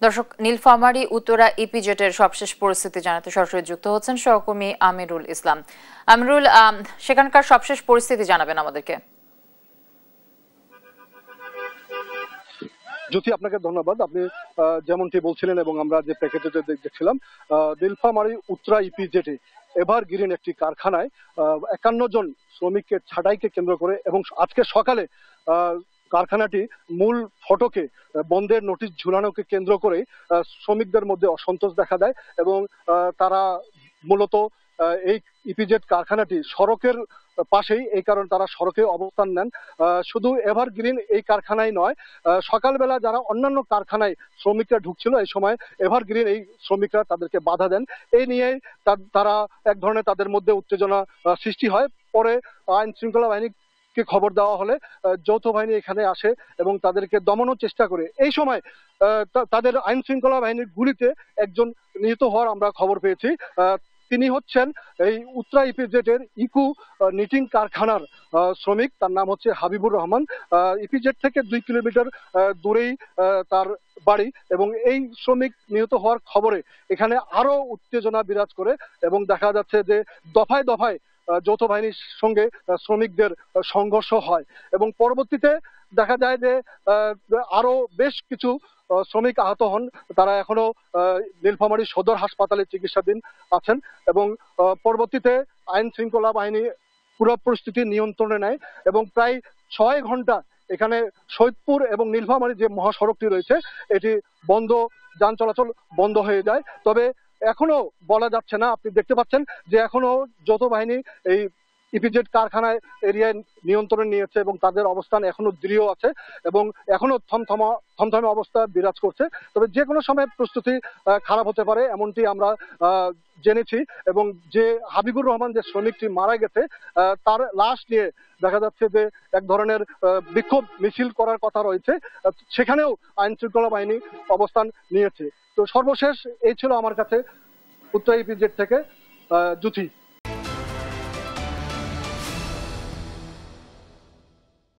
দর্শক, নীলফামারী উত্তরা ইপিজেটের সবশেষ পরিস্থিতি জানাতে সরাসরি যুক্ত হচ্ছেন সহকর্মী আমিরুল ইসলাম। আমিরুল, সেখানকার সবশেষ পরিস্থিতি জানাবেন আমাদেরকে। জ্যোতি, আপনাকে ধন্যবাদ। আপনি যেমনটি বলছিলেন এবং আমরা যে প্যাকেজে দেখছিলাম, নীলফামারী উত্তরা ইপিজেটে এভারগ্রিন একটি কারখানায় 51 জন শ্রমিককে ছাঁটাইকে কেন্দ্র করে এবং আজকে সকালে কারখানাটি মূল ফটকে বন্ধের নোটিশ ঝুলানোকে কেন্দ্র করে শ্রমিকদের মধ্যে অসন্তোষ দেখা দেয় এবং তারা মূলত এই ইপিজেড কারখানাটি সড়কের পাশেই, এই কারণে তারা সড়কে অবস্থান নেন। শুধু এভারগ্রিন এই কারখানায় নয়, সকালবেলা যারা অন্যান্য কারখানায় শ্রমিকরা ঢুকছিল এই সময় এভারগ্রিন এই শ্রমিকরা তাদেরকে বাধা দেন। এই নিয়ে তারা এক ধরনের তাদের মধ্যে উত্তেজনা সৃষ্টি হয়। পরে আইন শৃঙ্খলা বাহিনী খবর দেওয়া হলে যৌথ বাহিনী এখানে আসে এবং তাদেরকে দমনের চেষ্টা করে। এই সময় তাদের আইন শৃঙ্খলা বাহিনীর গুলিতে একজন নিহত হওয়ার আমরা খবর পেয়েছি। তিনি হচ্ছেন এই উত্তরা ইপিজেটের ইকু নিটিং কারখানার শ্রমিক, তার নাম হচ্ছে হাবিবুর রহমান। ইপিজেট থেকে 2 কিলোমিটার দূরেই তার বাড়ি এবং এই শ্রমিক নিহত হওয়ার খবরে এখানে আরো উত্তেজনা বিরাজ করে এবং দেখা যাচ্ছে যে দফায় দফায় যৌথ বাহিনীর সঙ্গে শ্রমিকদের সংঘর্ষ হয় এবং পরবর্তীতে দেখা যায় যে আরো বেশ কিছু শ্রমিক আহত হন। তারা এখনো নীলফামারী সদর হাসপাতালে চিকিৎসাধীন আছেন এবং পরবর্তীতে আইন শৃঙ্খলা বাহিনী পুরো পরিস্থিতি নিয়ন্ত্রণে নেয় এবং প্রায় 6 ঘন্টা এখানে সৈয়দপুর এবং নীলফামারী যে মহাসড়কটি রয়েছে এটি বন্ধ, যান চলাচল বন্ধ হয়ে যায়। তবে এখনো বলা যাচ্ছে না, আপনি দেখতে পাচ্ছেন যে এখনো যৌথ বাহিনী এই ইপিজেড কারখানায় এরিয়ায় নিয়ন্ত্রণ নিয়েছে এবং তাদের অবস্থান এখনো দৃঢ় আছে এবং এখনো থমথমে অবস্থা বিরাজ করছে। তবে যে কোনো সময় প্রস্তুতি খারাপ হতে পারে এমনটি আমরা জেনেছি এবং যে হাবিবুর রহমান যে শ্রমিকটি মারা গেছে তার লাশ নিয়ে দেখা যাচ্ছে যে এক ধরনের বিক্ষোভ মিছিল করার কথা রয়েছে, সেখানেও আইন শৃঙ্খলা বাহিনী অবস্থান নিয়েছে। তো সর্বশেষ এই ছিল আমার কাছে উত্তরা ইপিজেড থেকে। জ্যোতি।